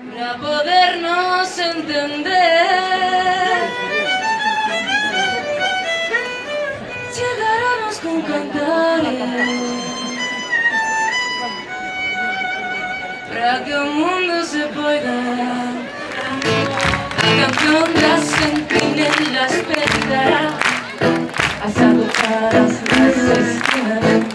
para podernos entender. Llegaremos con cantares para que o mundo se poida. A canción das sentinelas pedirá as agotadas nas esquinas.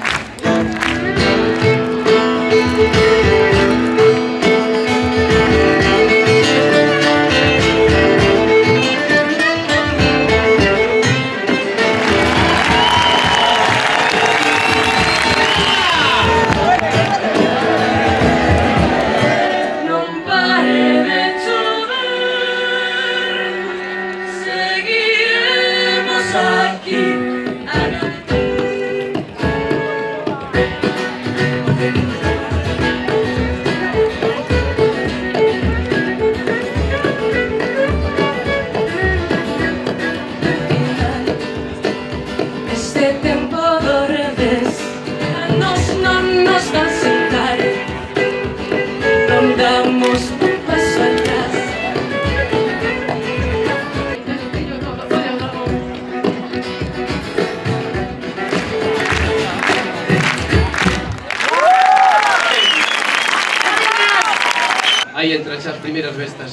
Este tempo do revés a nos non nos dan sentar, non damos un paso atrás. Aí entran as primeiras bestas.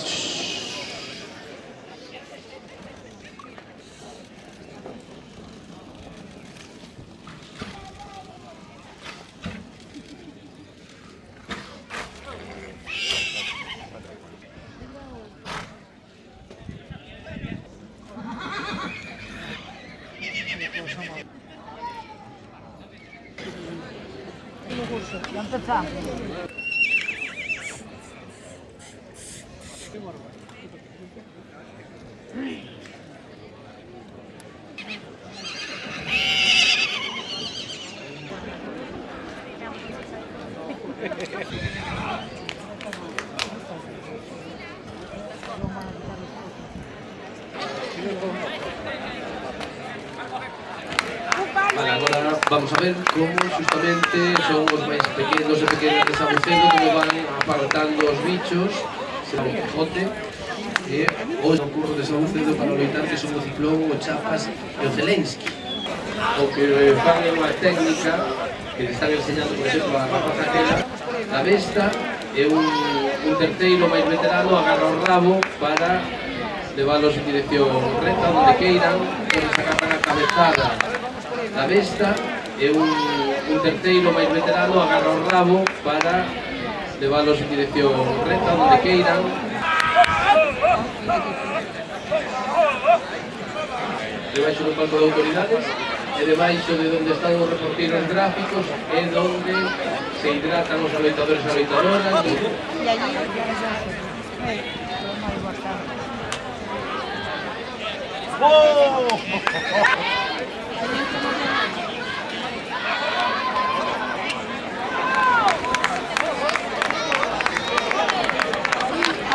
Ya empezamos. Vale, agora vamos a ver como justamente son os máis pequenos e pequenas de Sabucedo como van apartando os bichos se o Quijote e o concurso de Sabucedo para loitar que son o Ciclón, o Chapas e o Zelensky. O que fan é unha técnica que le están enseñando, por exemplo, a rapaza aquela, a besta e un terceiro máis veterano agarra o rabo para leválos en dirección recta onde queiran, onde se agarran a cabezada da besta e un terceiro máis veterano agarra o rabo para leválos en dirección recta onde queiran. Debaixo do palco de autoridades e debaixo de onde están os reporteros gráficos é onde se hidratan os aloitadores e aloitadoras.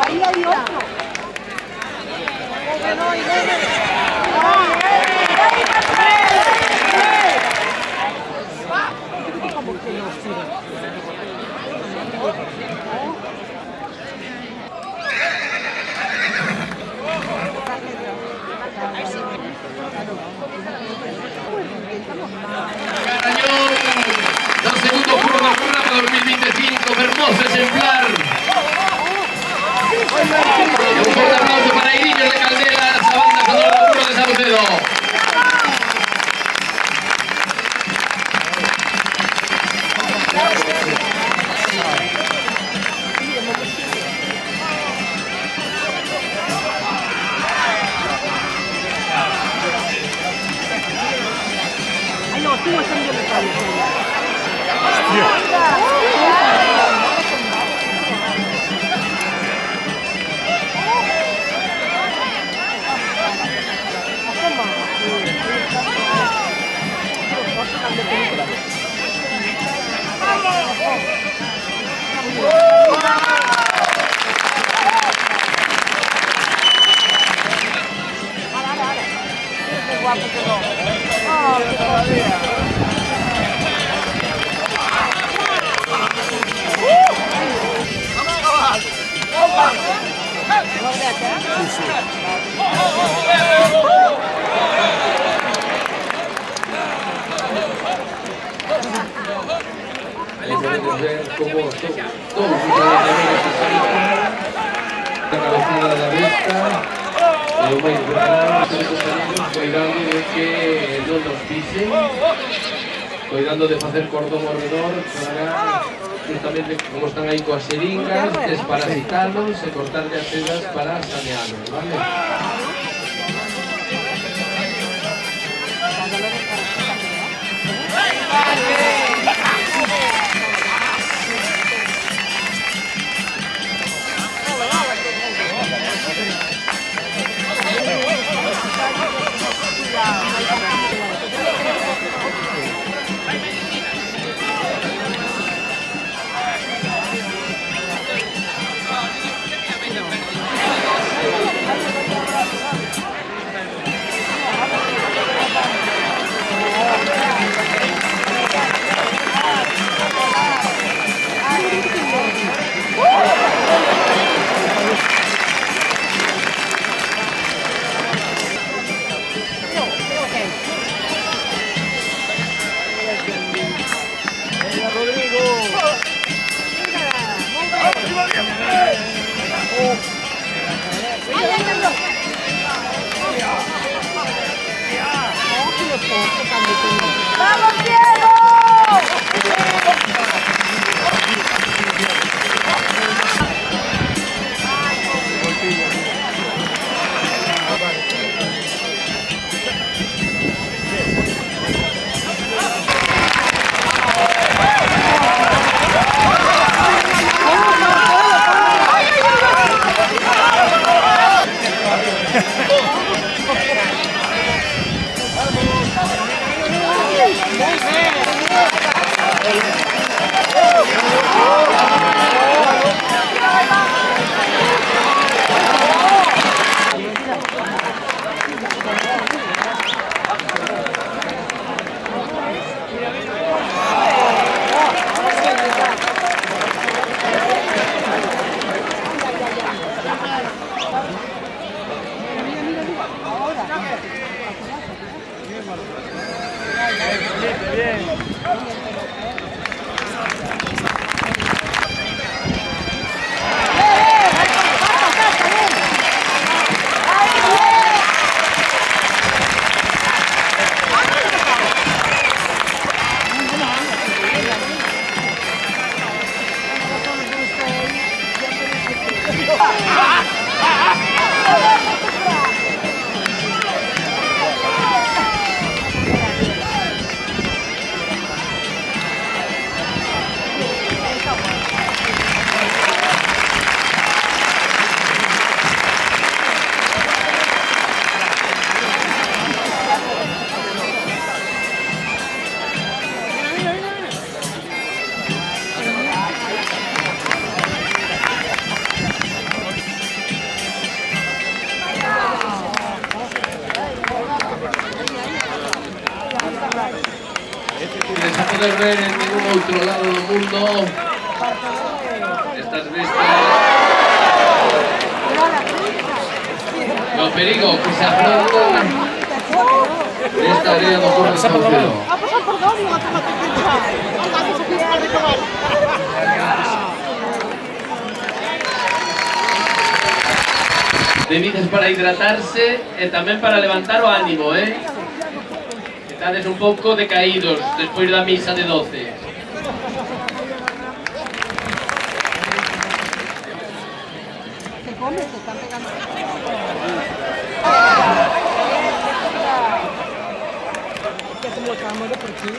Ahí hay otro. Ahí podemos ver cómo todos los entrenadores la cabezada da vista, e o máis preparado, cuidando de que non nos pisen, cuidando de facer cordón ao redor para justamente como están aí coas xeringas, desparasitalos e cortarle as sedas para sanealos, vale? ¡Vamos, Diego! Quieres a poder ver en ningún outro lado do mundo estas bestas no perigo que se afrontan nesta área do Corpo de Saucedo. Ha pasado por Dorio, a tomar pincha. Anda, que se quiere para recoger. Bebidas para hidratarse e tamén para levantar o ánimo, Estades un pouco decaídos despois da misa de 12. Se come, se están pegando. Que como lo acabamos de por aquí.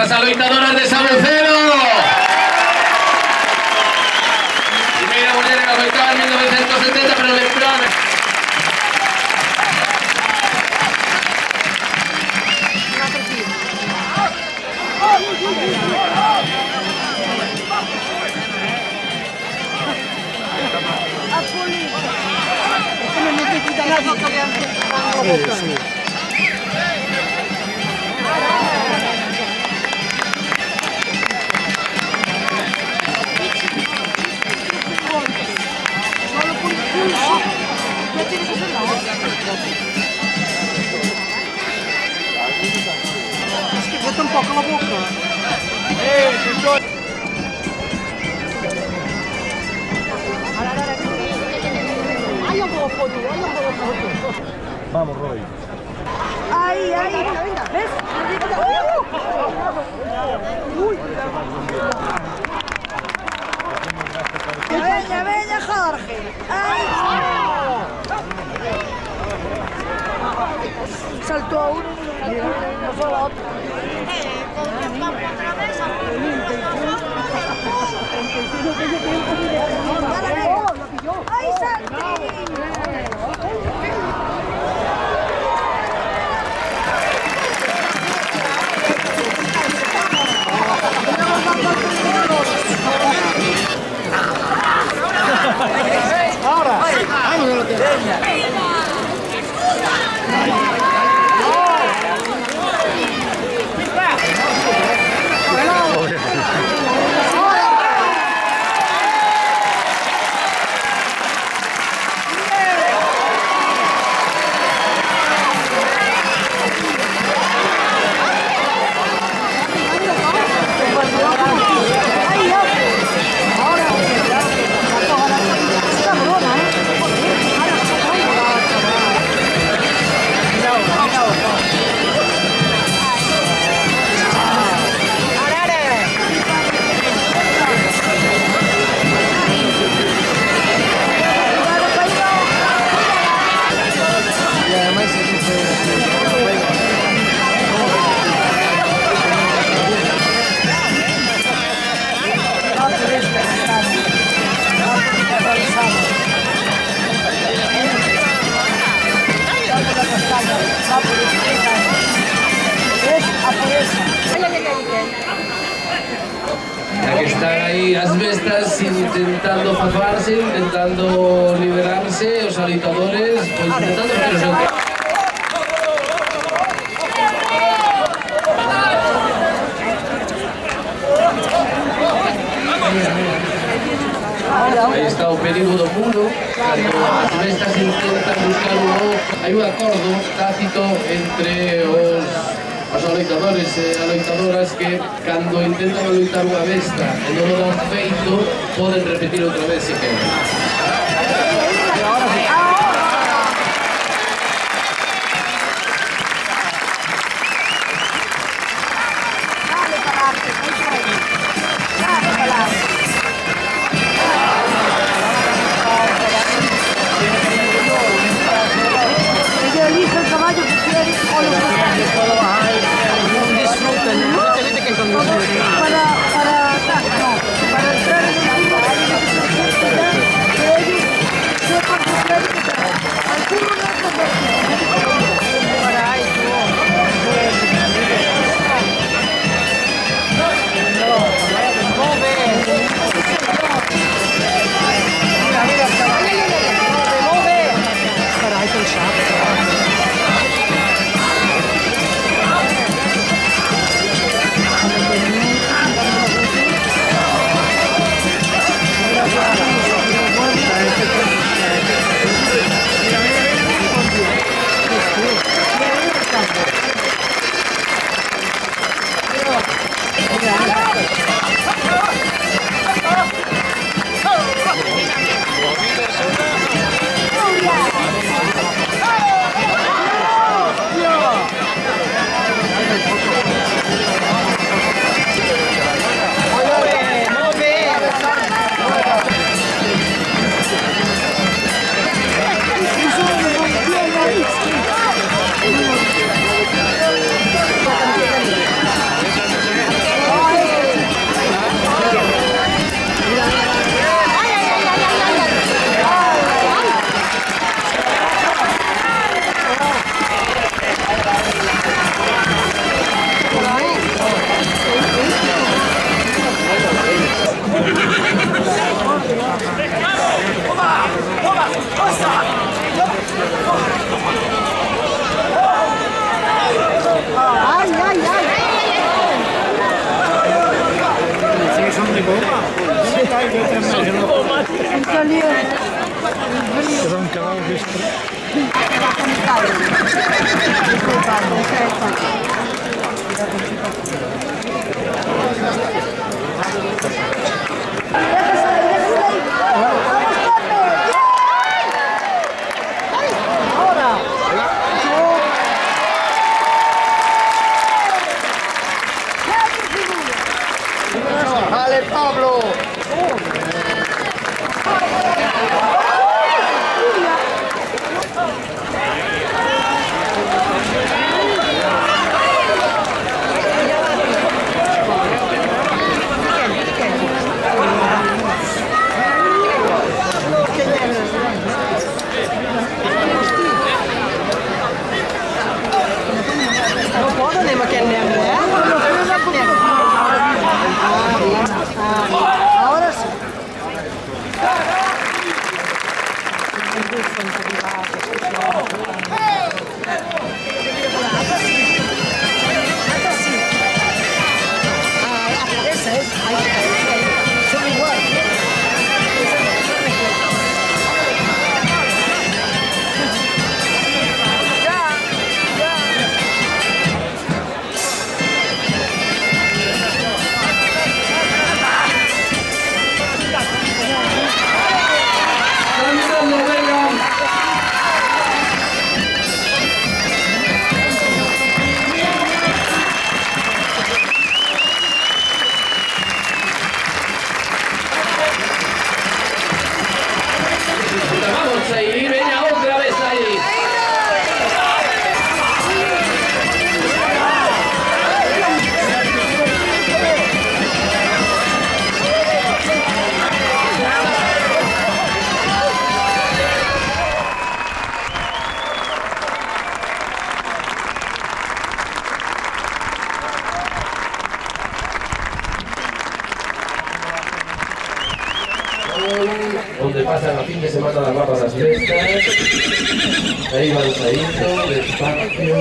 las aloitadoras de Sabucero. Primera mujer en aloitar en 1970, pero le plan. Aspetta un po' con la bocca. Vamos, Roy. Ahí, ahí. ¿Ves? Venga, venga, Jorge. Ahí. Saltó uno. No fue la otra. ¡Ay, Santi! Ahora. Ay, no lo tengo. Ya que están ahí las bestas intentando zafarse, intentando liberarse, los alitadores, pues intentando pero son que... Aí está o perigo do muro, cando as bestas intentan buscar un oco. Hai un acordo tácito entre os aloitadores e aloitadoras que cando intentan aloitar unha besta e non o dan feito, poden repetir outra vez se queren. Elige el caballo que quiere o lo que disfruten, ¿no? Para entrar en el mundo que ellos sepan que quieren que alguno no es convertido. Para Salió. ¡Vale, Pablo! Ahora sí. Esa es. Son iguales. Cantando, venga. Vamos a ir, venga, otra vez ahí. Donde pasan a fin de semana las barras las fiestas. Ahí van saliendo, despacio.